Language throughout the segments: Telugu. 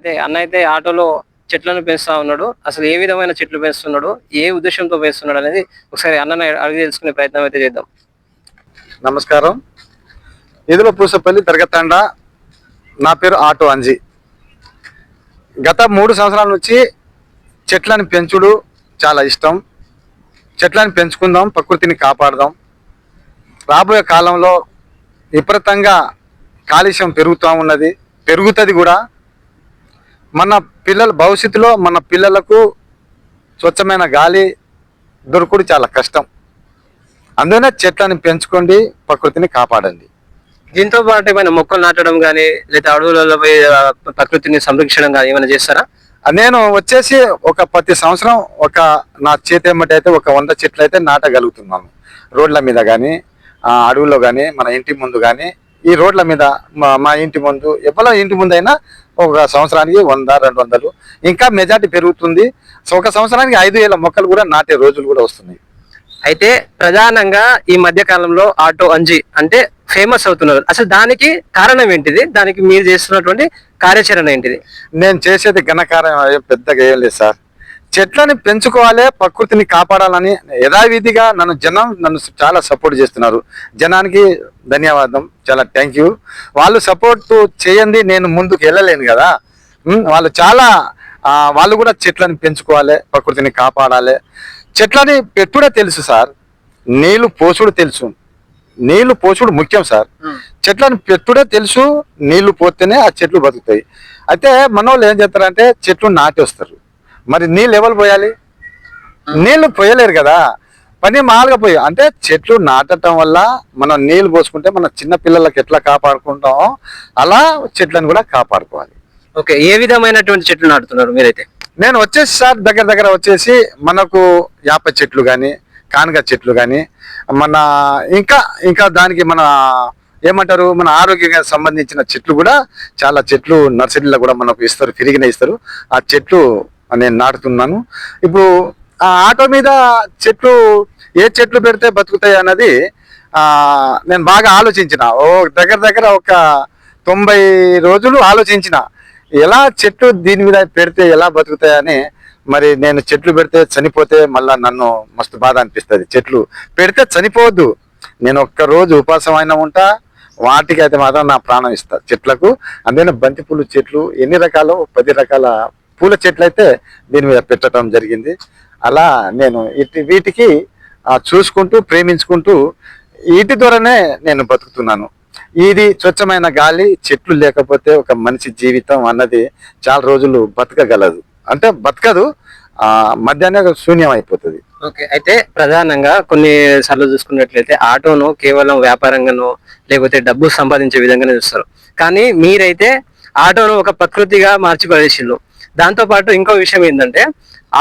అదే అన్న అయితే ఆటోలో చెట్లను పెంచుతా ఉన్నాడు. అసలు ఏ విధమైన చెట్లు పెంచుతున్నాడు, ఏ ఉద్దేశంతో పెంచుతున్నాడు అనేది ఒకసారి అన్నని అడిగి తెలుసుకునే ప్రయత్నం అయితే చేద్దాం. నమస్కారం. ఇదిలో పూసపల్లి దర్గతండ. నా పేరు ఆటో అంజి. గత 3 సంవత్సరాల నుంచి చెట్లను పెంచుడు చాలా ఇష్టం. చెట్లను పెంచుకుందాం, ప్రకృతిని కాపాడదాం. రాబోయే కాలంలో విపరీతంగా కాలుష్యం పెరుగుతూ ఉన్నది, పెరుగుతుంది కూడా. మన పిల్లల భవిష్యత్తులో మన పిల్లలకు స్వచ్ఛమైన గాలి దొరకడు చాలా కష్టం. అందువల్ల చెట్లను పెంచుకోండి, ప్రకృతిని కాపాడండి. దీంతో పాటు ఏమైనా మొక్కలు నాటడం కానీ లేదా అడవులలో పోయి ప్రకృతిని సంరక్షణ కానీ ఏమైనా చేస్తారా? నేను వచ్చేసి ప్రతి సంవత్సరం నా చేతి ఎమ్మటి అయితే 100 చెట్లు అయితే నాటగలుగుతున్నాను. రోడ్ల మీద కానీ, అడవుల్లో కానీ, మన ఇంటి ముందు కానీ, ఈ రోడ్ల మీద మా ఇంటి ముందు, ఎవరో ఇంటి ముందు అయినా ఒక సంవత్సరానికి 100-200, ఇంకా మెజార్టీ పెరుగుతుంది. ఒక సంవత్సరానికి 5,000 మొక్కలు కూడా నాటే రోజులు కూడా వస్తున్నాయి. అయితే ప్రధానంగా ఈ మధ్య కాలంలో ఆటో అంజి అంటే ఫేమస్ అవుతున్నారు. అసలు దానికి కారణం ఏంటిది? దానికి మీరు చేస్తున్నటువంటి కార్యాచరణ ఏంటిది? నేను చేసేది ఘనకార్యం పెద్దగా ఏం లేదు సార్. చెట్లని పెంచుకోవాలి, ప్రకృతిని కాపాడాలని యథావిధిగా నన్ను చాలా సపోర్ట్ చేస్తున్నారు. జనానికి ధన్యవాదం, చాలా థ్యాంక్ యూ. వాళ్ళు సపోర్ట్ చేయండి, నేను ముందుకు వెళ్ళలేను కదా. వాళ్ళు కూడా చెట్లను పెంచుకోవాలి, ప్రకృతిని కాపాడాలి. చెట్లని పెట్టుడే తెలుసు సార్, నీళ్లు పోసుడు తెలుసు. నీళ్లు పోసుడు ముఖ్యం సార్. చెట్లను పెట్టుడే తెలుసు, నీళ్లు పోతేనే ఆ చెట్లు బతుకుతాయి. అయితే మన వాళ్ళు ఏం చేస్తారంటే చెట్లు నాటి వస్తారు, మరి నీళ్ళు ఎవరు పోయాలి? నీళ్లు పోయలేరు కదా. పని మాలుగా పోయి అంటే చెట్లు నాటడం వల్ల మనం నీళ్లు పోసుకుంటే మన చిన్న పిల్లలకి ఎట్లా కాపాడుకుంటామో అలా చెట్లను కూడా కాపాడుకోవాలి. ఓకే, ఏ విధమైనటువంటి చెట్లు నాటుతున్నారు మీరైతే? నేను వచ్చేసి సార్ దగ్గర వచ్చేసి మనకు యాప చెట్లు కానీ, కానగ చెట్లు కానీ, మన ఇంకా దానికి మన ఏమంటారు, మన ఆరోగ్యంగా సంబంధించిన చెట్లు కూడా చాలా చెట్లు నర్సరీలో కూడా మనకు ఇస్తారు, ఫ్రీగానే ఇస్తారు. ఆ చెట్లు నేను నాటుతున్నాను. ఇప్పుడు ఆ ఆటో మీద ఏ చెట్లు పెడితే బతుకుతాయి అన్నది నేను బాగా ఆలోచించిన. దగ్గర 90 రోజులు ఆలోచించిన, ఎలా చెట్లు దీని మీద పెడితే ఎలా బతుకుతాయని. మరి నేను చెట్లు పెడితే చనిపోతే మళ్ళా నన్ను మస్తు బాధ అనిపిస్తుంది. చెట్లు పెడితే చనిపోవద్దు, నేను ఒక్కరోజు ఉపాసం అయినా ఉంటా, వాటికి అయితే మాత్రం నా ప్రాణం ఇస్తా చెట్లకు. అందుకని బంతిపూలు చెట్లు ఎన్ని రకాలు, 10 రకాల పూల చెట్లు అయితే దీని మీద పెట్టడం జరిగింది. అలా నేను వీటికి చూసుకుంటూ ప్రేమించుకుంటూ వీటి ద్వారానే నేను బతుకుతున్నాను. ఇది స్వచ్ఛమైన గాలి. చెట్లు లేకపోతే ఒక మనిషి జీవితం అన్నది చాలా రోజులు బతకగలదు, అంటే బతకదు, మధ్యాహ్నం శూన్యం అయిపోతుంది. ఓకే, అయితే ప్రధానంగా కొన్ని సార్లు చూసుకున్నట్లయితే ఆటోను కేవలం వ్యాపారంగానో లేకపోతే డబ్బు సంపాదించే విధంగానే చూస్తారు. కానీ మీరైతే ఆటోను ఒక ప్రకృతిగా మార్చి పడేసిళ్ళు. దాంతో పాటు ఇంకో విషయం ఏంటంటే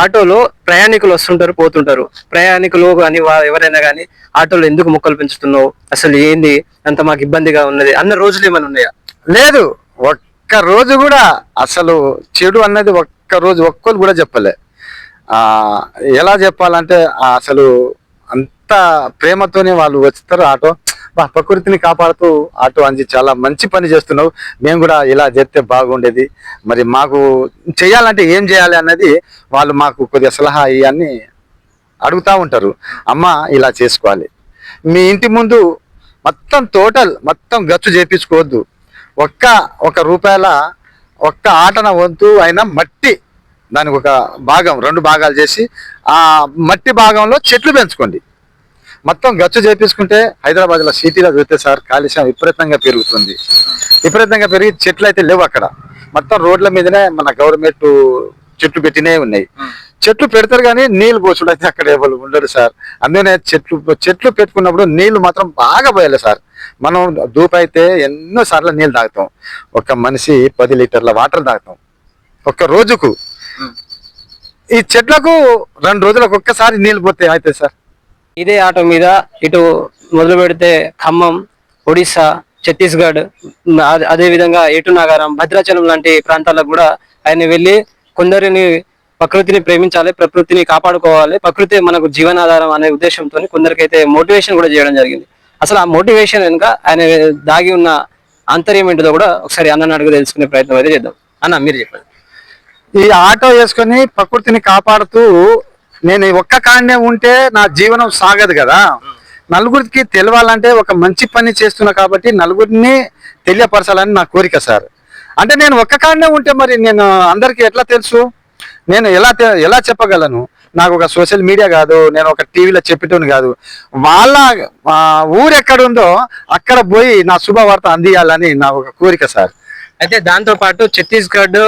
ఆటోలో ప్రయాణికులు వస్తుంటారు, పోతుంటారు. ప్రయాణికులు కానీ ఎవరైనా కానీ ఆటోలో ఎందుకు మొక్కలు పెంచుతున్నావు, అసలు ఏంది అంత మాకు ఇబ్బందిగా ఉన్నది అన్న రోజులు ఏమైనా ఉన్నాయా? లేదు, ఒక్క రోజు కూడా అసలు చెడు అన్నది ఒక్కరు కూడా చెప్పలే. ఎలా చెప్పాలంటే అసలు అంత ప్రేమతోనే వాళ్ళు వస్తారు. ఆటో ప్రకృతిని కాపాడుతూ ఆటో అంజి చాలా మంచి పని చేస్తున్నావు, మేము కూడా ఇలా చేస్తే బాగుండేది, మరి మాకు చేయాలంటే ఏం చేయాలి అన్నది వాళ్ళు మాకు కొద్దిగా సలహా ఇవన్నీ అడుగుతూ ఉంటారు. అమ్మ ఇలా చేసుకోవాలి, మీ ఇంటి ముందు మొత్తం గచ్చు చేపించుకోవద్దు, ఒక్క రూపాయల ఆటన వంతు అయినా మట్టి, దానికి ఒక భాగం 2 భాగాలు చేసి ఆ మట్టి భాగంలో చెట్లు పెంచుకోండి. మొత్తం గచ్చు చేపించుకుంటే హైదరాబాద్లో సిటీలో చూస్తే సార్ కాలుష్యం విపరీతంగా పెరుగుతుంది. విపరీతంగా పెరిగి చెట్లు అయితే లేవు అక్కడ. మొత్తం రోడ్ల మీదనే మన గవర్నమెంట్ చెట్లు పెట్టినే ఉన్నాయి. చెట్లు పెడతారు కానీ నీళ్లు పోసుడు అయితే అక్కడ ఎవరు ఉండరు సార్. అందుకనే చెట్లు పెట్టుకున్నప్పుడు నీళ్లు మాత్రం బాగా పోయాలి సార్. మనం దూపైతే ఎన్నో సార్లు నీళ్ళు తాగుతాం, ఒక మనిషి 10 లీటర్ల వాటర్ తాగుతాం ఒక్క రోజుకు. ఈ చెట్లకు 2 రోజులకు ఒక్కసారి నీళ్ళు పోతే అయితే సార్. ఇదే ఆటో మీద ఇటు మొదలు పెడితే ఖమ్మం, ఒడిశా, ఛత్తీస్గఢ్, అదే విధంగా ఏటు నాగారం, భద్రాచలం లాంటి ప్రాంతాలకు కూడా ఆయన వెళ్ళి కొందరిని ప్రకృతిని ప్రేమించాలి, ప్రకృతిని కాపాడుకోవాలి, ప్రకృతి మనకు జీవనాధారం అనే ఉద్దేశంతో కొందరికైతే మోటివేషన్ కూడా చేయడం జరిగింది. అసలు ఆ మోటివేషన్ వెనుక ఆయన దాగి ఉన్న ఆంతర్యం ఏంటిదో కూడా ఒకసారి అన్నని అడుగు తెలుసుకునే ప్రయత్నం అయితే చేద్దాం. అన్న మీరు చెప్పండి. ఈ ఆటో వేసుకొని ప్రకృతిని కాపాడుతూ నేను ఒక్క కాడనే ఉంటే నా జీవనం సాగదు కదా. నలుగురికి తెలవాలంటే ఒక మంచి పని చేస్తున్నా కాబట్టి నలుగురిని తెలియపరచాలని నా కోరిక సార్. అంటే నేను ఒక్క కాడనే ఉంటే మరి నేను అందరికీ ఎట్లా తెలుసు, నేను ఎలా చెప్పగలను? నాకు ఒక సోషల్ మీడియా కాదు, నేను ఒక టీవీలో చెప్పేటోని కాదు. వాళ్ళ ఊరు ఎక్కడ ఉందో అక్కడ పోయి నా శుభవార్త అందియాలని నా ఒక కోరిక సార్. అయితే దాంతో పాటు ఛత్తీస్గఢ్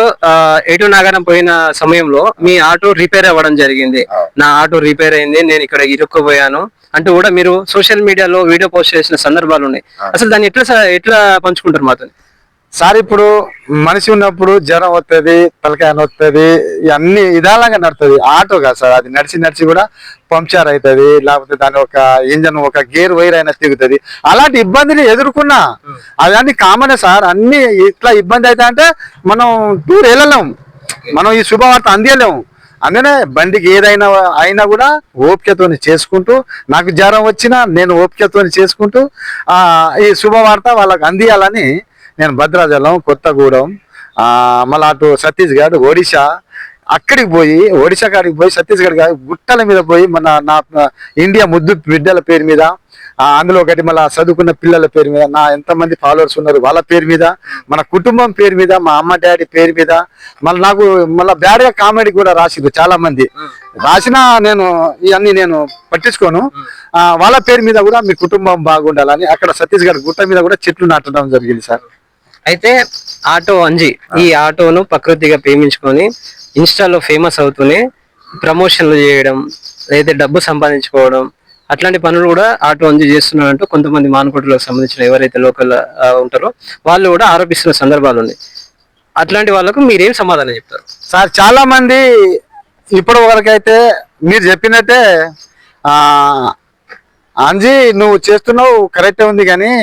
ఎటు నగరం పోయిన సమయంలో మీ ఆటో రిపేర్ అవ్వడం జరిగింది. నా ఆటో రిపేర్ అయింది, నేను ఇక్కడ ఇరుక్కుపోయాను అంటూ కూడా మీరు సోషల్ మీడియాలో వీడియో పోస్ట్ చేసిన సందర్భాలు ఉన్నాయి. అసలు దాన్ని ఎట్లా పంచుకుంటారు మాతో? సార్ ఇప్పుడు మనిషి ఉన్నప్పుడు జ్వరం వస్తుంది, తలకాయ వస్తుంది, అన్ని విధాలుగా నడుతుంది. ఆటో కాదు సార్, అది నడిచి నడిచి కూడా పంక్చర్ అవుతుంది, లేకపోతే దాని ఒక ఇంజన్ ఒక గేర్ వైర్ అయినా తిరుగుతుంది. అలాంటి ఇబ్బందిని ఎదుర్కొన్నా అవన్నీ కామనే సార్. అన్ని ఇట్లా ఇబ్బంది అయితే అంటే మనం టూర్ వెళ్ళలేము, మనం ఈ శుభవార్త అందియలేము. అందుకనే బండికి ఏదైనా అయినా కూడా ఓపికతోని చేసుకుంటూ, నాకు జ్వరం వచ్చినా నేను ఓపికతోని చేసుకుంటూ ఈ శుభవార్త వాళ్ళకి అందియాలని నేను భద్రాచలం, కొత్తగూడెం, మళ్ళీ అటు ఛత్తీస్గఢ్, ఒడిశా అక్కడికి పోయి, ఒడిశా కాడికి పోయి, ఛత్తీస్గఢ్ గుట్టల మీద పోయి నా ఇండియా ముద్దు బిడ్డల పేరు మీద, అందులో ఒకటి మళ్ళీ చదువుకున్న పిల్లల పేరు మీద, నా ఎంతమంది ఫాలోవర్స్ ఉన్నారు వాళ్ళ పేరు మీద, మన కుటుంబం పేరు మీద, మా అమ్మ డాడీ పేరు మీద, మళ్ళీ నాకు మళ్ళీ బ్యాడ్గా కామెడీ కూడా రాసిరు చాలా మంది. రాసినా నేను ఇవన్నీ నేను పట్టించుకోను. వాళ్ళ పేరు మీద కూడా మీ కుటుంబం బాగుండాలని అక్కడ ఛత్తీస్గఢ్ గుట్ట మీద కూడా చెట్లు నాటడం జరిగింది సార్. అయితే ఆటో అంజి ఈ ఆటోను ప్రకృతిగా ప్రేమించుకొని ఇన్స్టాలో ఫేమస్ అవుతూనే ప్రమోషన్లు చేయడం, లేదా డబ్బు సంపాదించుకోవడం, అట్లాంటి పనులు కూడా ఆటో అంజి చేస్తున్నారంటూ కొంతమంది మానకోటలకు సంబంధించిన ఎవరైతే లోకల్ ఉంటారో వాళ్ళు కూడా ఆరోపిస్తున్న సందర్భాలు ఉన్నాయి. అట్లాంటి వాళ్ళకు మీరేం సమాధానం చెప్తారు? సార్ చాలా మంది ఇప్పటి వరకు అయితే మీరు చెప్పినట్టే అంజీ నువ్వు చేస్తున్నావు కరెక్టే ఉంది, కానీ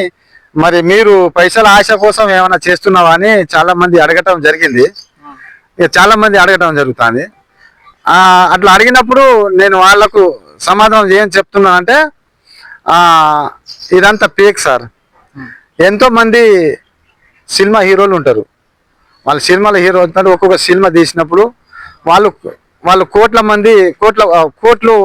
మరి మీరు పైసల ఆశ కోసం ఏమైనా చేస్తున్నావా అని చాలా మంది అడగటం జరిగింది. చాలా మంది అడగటం జరుగుతుంది. అట్లా అడిగినప్పుడు నేను వాళ్లకు సమాధానం ఏం చెప్తున్నానంటే ఇదంతా ఫేక్ సార్. ఎంతో మంది సినిమా హీరోలు ఉంటారు, వాళ్ళ సినిమాల హీరో ఉంటారు. ఒక్కొక్క సినిమా తీసినప్పుడు వాళ్ళు కోట్లు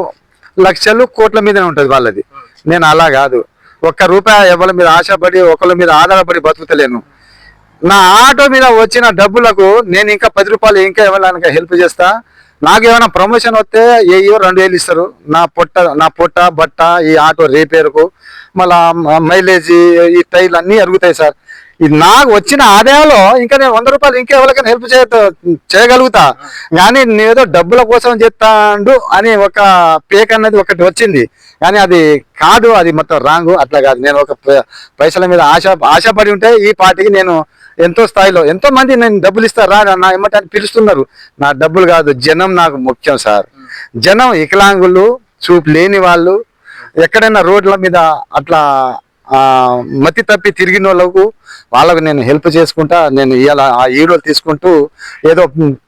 లక్షలు కోట్ల మీదనే ఉంటుంది వాళ్ళది. నేను అలా కాదు, ఒక్క రూపాయి ఎవరి మీద ఆశపడి ఒకళ్ళ మీద ఆధారపడి బతుకుతలేను. నా ఆటో మీద వచ్చిన డబ్బులకు నేను ఇంకా 10 రూపాయలు ఇంకా ఎవరైనా హెల్ప్ చేస్తా. నాకు ఏమైనా ప్రమోషన్ వస్తే 2,000 ఇస్తారు. నా పొట్ట బట్ట ఈ ఆటో రిపేర్కు, మళ్ళా మైలేజ్, ఈ టైర్లు అన్నీ అరుగుతాయి సార్. ఇది నాకు వచ్చిన ఆదాయంలో ఇంకా నేను 100 రూపాయలు ఇంకా ఎవరికైనా హెల్ప్ చేయగలుగుతా. కానీ నేనేదో డబ్బుల కోసం చేస్తాండు అని ఒక పేక్ అన్నది ఒకటి వచ్చింది, కానీ అది కాదు, అది మొత్తం రాంగ్. అట్లా కాదు, నేను ఒక పైసల మీద ఆశపడి ఉంటే ఈ పార్టీకి నేను ఎంతో స్థాయిలో ఎంతో మంది నేను డబ్బులు ఇస్తారా నా ఏమంటే పిలుస్తున్నారు. నా డబ్బులు కాదు, జనం నాకు ముఖ్యం సార్. జనం వికలాంగులు, చూపు లేని వాళ్ళు, ఎక్కడైనా రోడ్ల మీద అట్లా మతి తప్పి తిరిగిన వాళ్ళకు నేను హెల్ప్ చేసుకుంటా. నేను ఇలా ఆ వీడియోలు తీసుకుంటూ ఏదో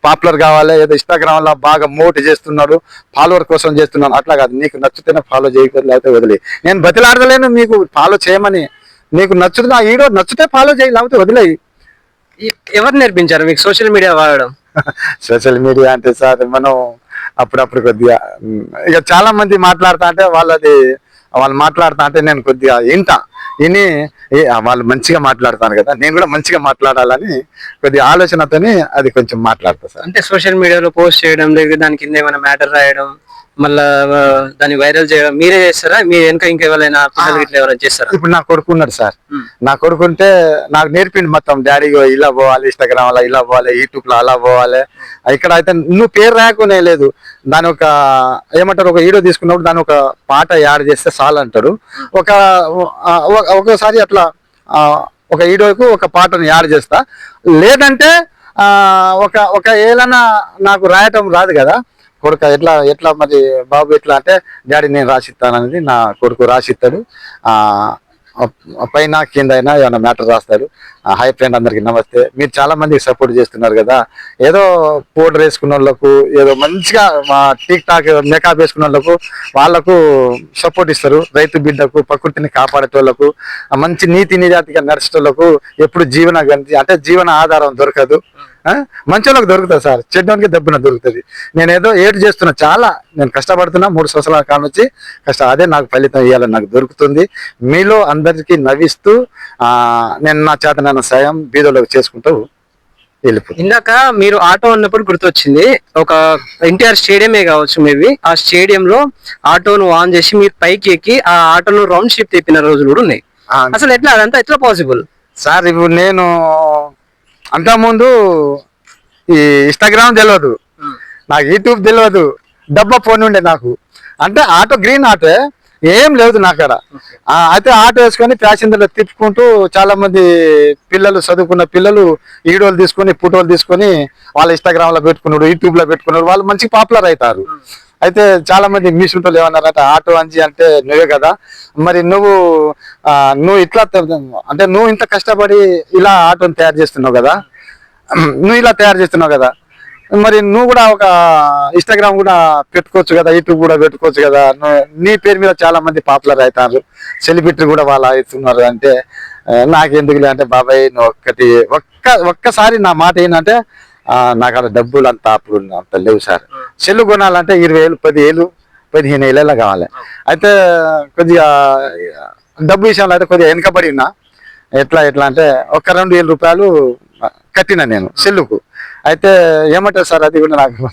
పాపులర్ కావాలి, ఏదో ఇన్స్టాగ్రామ్ లో బాగా మోట్ చేస్తున్నాడు, ఫాలోవర్ కోసం చేస్తున్నాను. అట్లా కాదు, నీకు నచ్చితేనే ఫాలో చేయకూడదు, లేకపోతే వదిలే. నేను బతిలాడలేను మీకు ఫాలో చేయమని. నీకు నచ్చుతుంది, ఆ వీడియో నచ్చితే ఫాలో చేయి, లేకపోతే వదిలేయి. ఎవరు నేర్పించారు మీకు సోషల్ మీడియా వాడడం? సోషల్ మీడియా అంటే సార్ మనం అప్పుడప్పుడు కొద్దిగా ఇక చాలా మంది మాట్లాడుతా అంటే వాళ్ళు మాట్లాడుతా అంటే నేను కొద్దిగా విని వాళ్ళు మంచిగా మాట్లాడతాను కదా, నేను కూడా మంచిగా మాట్లాడాలని కొద్దిగా ఆలోచనతోని అది కొంచెం మాట్లాడతా సార్. అంటే సోషల్ మీడియాలో పోస్ట్ చేయడం, లేదా దాని కింద ఏమైనా మ్యాటర్ రాయడం, మళ్ళా దాన్ని వైరల్ చేయడం మీరే చేస్తారా? మీరు వెనక ఇంకా ఎవరైనా ఎవరైనా చేస్తారా? ఇప్పుడు నా కొడుకు ఉన్నాడు సార్. నా కొడుకుంటే నాకు నేర్పిండి మొత్తం, డాడీ ఇలా పోవాలి, ఇన్స్టాగ్రామ్ లో ఇలా పోవాలి, యూట్యూబ్ లో అలా పోవాలి. ఇక్కడ అయితే నువ్వు పేరు రాకునే లేదు, దాని ఒక ఏమంటారు, ఒక వీడియో తీసుకున్నప్పుడు దాని ఒక పాట యాడ్ చేస్తే చాలు అంటారు. ఒకసారి అట్లా ఒక వీడియోకు ఒక పాటను యాడ్ చేస్తా. లేదంటే ఒక ఏలన్నా నాకు రాయటం రాదు కదా, కొడుకు ఎట్లా మరి బాబు ఎట్లా అంటే, డాడీ నేను రాసిస్తాననేది నా కొడుకు రాసిస్తాడు. పైన కింద అయినా ఏమైనా మ్యాటర్ రాస్తాడు. హాయ్ ఫ్రెండ్, అందరికి నమస్తే. మీరు చాలా మందికి సపోర్ట్ చేస్తున్నారు కదా. ఏదో పౌడర్ వేసుకున్న వాళ్ళకు, ఏదో మంచిగా మా టిక్ టాక్ మేకప్ వేసుకున్న వాళ్ళకు సపోర్ట్ ఇస్తారు. రైతు బిడ్డకు, ప్రకృతిని కాపాడేటోళ్లకు, మంచి నీతి నిజాతిగా నడిచేటోళ్లకు ఎప్పుడు జీవన ఆధారం దొరకదు. మంచి వాళ్ళకి దొరుకుతుంది సార్, చెడ్డోనికి దెబ్బన దొరుకుతుంది. నేను ఏదో ఏడు చేస్తున్నా, చాలా నేను కష్టపడుతున్నా 3 సంవత్సరాల కాలం నుంచి అదే నాకు ఫలితం ఇవ్వాలని నాకు దొరుకుతుంది. మీలో అందరికీ నవ్విస్తూ నేను నా చేతనైన సాయం బీదోళ్ళకి చేసుకుంటూ వెళ్ళిపోతుంది. ఇందాక మీరు ఆటో అన్నప్పుడు గుర్తొచ్చింది, ఒక ఎన్టీఆర్ స్టేడియమే కావచ్చు మేబీ, ఆ స్టేడియంలో ఆటోను ఆన్ చేసి మీరు పైకి ఎక్కి ఆ ఆటోను రౌండ్ షిప్ తిప్పిన రోజులు కూడా ఉన్నాయి. అసలు ఎట్లా, అదంతా ఎట్లా పాసిబుల్ సార్? ఇప్పుడు నేను అంతకుముందు ఈ ఇన్స్టాగ్రామ్ తెలియదు, నాకు యూట్యూబ్ తెలియదు, డబ్బా ఫోన్ ఉండే నాకు. అంటే ఆటో, గ్రీన్ ఆటో ఏం లేదు నా కాడ. అయితే ఆటో వేసుకొని ప్యాసింజర్లు తిప్పుకుంటూ చాలా మంది పిల్లలు, చదువుకున్న పిల్లలు వీడియోలు తీసుకొని, ఫోటోలు తీసుకొని వాళ్ళ ఇన్స్టాగ్రామ్ లో పెట్టుకున్నాడు, యూట్యూబ్ లో పెట్టుకున్నాడు. వాళ్ళు మంచి పాపులర్ అవుతారు. అయితే చాలా మంది మీ సుంటోళ్ళు ఏమన్నారంటే, ఆటో అంజి అంటే నువ్వే కదా, మరి నువ్వు ఇట్లా అంటే నువ్వు ఇంత కష్టపడి ఇలా ఆటోని తయారు చేస్తున్నావు కదా, మరి నువ్వు కూడా ఒక ఇన్స్టాగ్రామ్ కూడా పెట్టుకోవచ్చు కదా, యూట్యూబ్ కూడా పెట్టుకోవచ్చు కదా, నీ పేరు మీద చాలా మంది పాపులర్ అవుతారు, సెలబ్రిటీ కూడా వాళ్ళు అవుతున్నారు అంటే నాకెందుకులే అంటే, బాబాయ్ నువ్వు ఒక్కసారి నా మాట ఏంటంటే, నాకు అక్కడ డబ్బులు అప్పుడు అంత లేవు సార్. సెల్లు కొనాలంటే 20,000, 10,000, 15,000 కావాలి. అయితే కొద్దిగా డబ్బు విషయంలో అయితే కొద్దిగా వెనకబడి ఉన్నా. ఎట్లా అంటే ఒక 2,000 రూపాయలు కట్టిన నేను సెల్లుకు. అయితే ఏమంటారు సార్, అది కూడా నాకు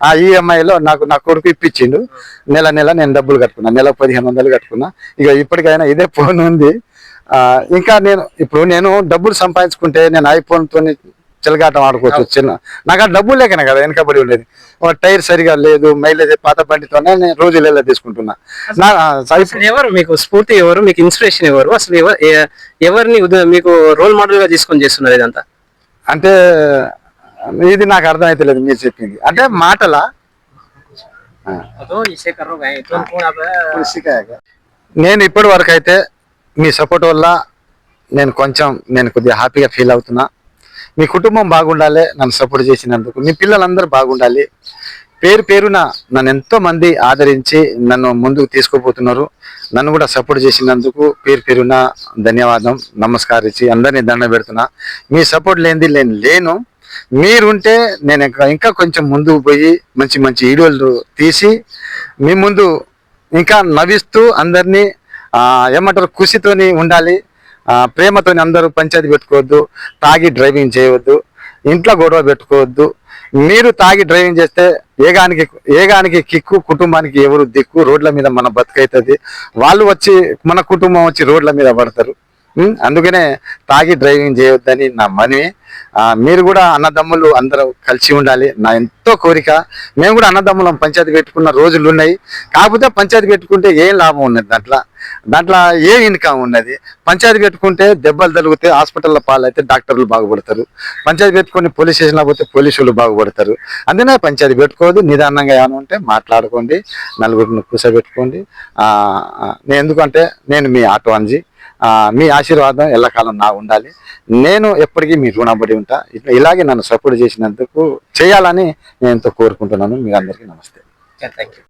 ఆ ఈఎంఐలో నా కొడుకు ఇప్పించిండు. నెల నేను డబ్బులు కట్టుకున్నా, నెలకు 1,500 కట్టుకున్నా. ఇక ఇప్పటికైనా ఇదే ఫోన్ ఉంది. ఇంకా నేను డబ్బులు సంపాదించుకుంటే నేను ఐఫోన్ తోని చెలగాటం ఆడుకోవచ్చు. చిన్న నాకు ఆ డబ్బులు లేకనే కదా వెనకబడి ఉండేది. ఒక టైర్ సరిగా లేదు, మైలేజ్ పాత బండితోనే నేను రోజు ఇలా తీసుకుంటున్నా. ఎవరు మీకు స్ఫూర్తి, ఎవరు మీకు ఇన్స్పిరేషన్, ఎవరు అసలు ఎవరిని మీకు రోల్ మోడల్ గా తీసుకొని చేస్తున్నారు ఇదంతా? అంటే ఇది నాకు అర్థం అయితే లేదు మీరు చెప్పింది. అంటే మాటలా నేను ఇప్పటి వరకు అయితే మీ సపోర్ట్ వల్ల నేను కొద్దిగా హ్యాపీగా ఫీల్ అవుతున్నా. మీ కుటుంబం బాగుండాలి, నన్ను సపోర్ట్ చేసినందుకు. మీ పిల్లలందరూ బాగుండాలి. పేరున నన్ను ఎంతో మంది ఆదరించి నన్ను ముందుకు తీసుకుపోతున్నారు. నన్ను కూడా సపోర్ట్ చేసినందుకు పేరున ధన్యవాదం, నమస్కరించి అందరినీ దండ పెడుతున్నా. మీ సపోర్ట్ లేనిది లేను. మీరుంటే నేను ఇంకా కొంచెం ముందుకు పోయి మంచి వీడియోలు తీసి మీ ముందు ఇంకా నవ్విస్తూ అందరినీ ఏమంటారు ఖుషితోని ఉండాలి. ప్రేమతోని అందరూ పంచాయతీ పెట్టుకోవద్దు, తాగి డ్రైవింగ్ చేయవద్దు, ఇంట్లో గొడవ పెట్టుకోవద్దు. మీరు తాగి డ్రైవింగ్ చేస్తే ఏగానికి కిక్కు, కుటుంబానికి ఎవరు దిక్కు. రోడ్ల మీద మన బతుకైతుంది, వాళ్ళు మన కుటుంబం వచ్చి రోడ్ల మీద పడతారు. అందుకనే తాగి డ్రైవింగ్ చేయొద్దని నా మనవి. మీరు కూడా అన్నదమ్ములు అందరూ కలిసి ఉండాలి నా ఎంతో కోరిక. మేము కూడా అన్నదమ్ములం పంచాయతీ పెట్టుకున్న రోజులు ఉన్నాయి. కాకపోతే పంచాయతీ పెట్టుకుంటే ఏం లాభం ఉన్నది, దాంట్లో ఏం ఇన్కమ్ ఉన్నది? పంచాయతీ పెట్టుకుంటే దెబ్బలు తగిలితే హాస్పిటల్లో పాలైతే డాక్టర్లు బాగుపడతారు, పంచాయతీ పెట్టుకుని పోలీస్ స్టేషన్లో పోతే పోలీసులు బాగుపడతారు. అందుకనే పంచాయతీ పెట్టుకోవద్దు. నిదానంగా ఏమైనా ఉంటే మాట్లాడుకోండి, నలుగురిని కూర్చోబెట్టుకోండి. ఎందుకంటే నేను మీ ఆటో అంజి, మీ ఆశీర్వాదం ఎల్లకాలం నా ఉండాలి. నేను ఎప్పటికీ మీ రుణపడి ఉంటా. ఇలాగే నన్ను సపోర్ట్ చేసినందుకు చేయాలని నేను ఎంతో కోరుకుంటున్నాను. మీ అందరికీ నమస్తే. Thank you.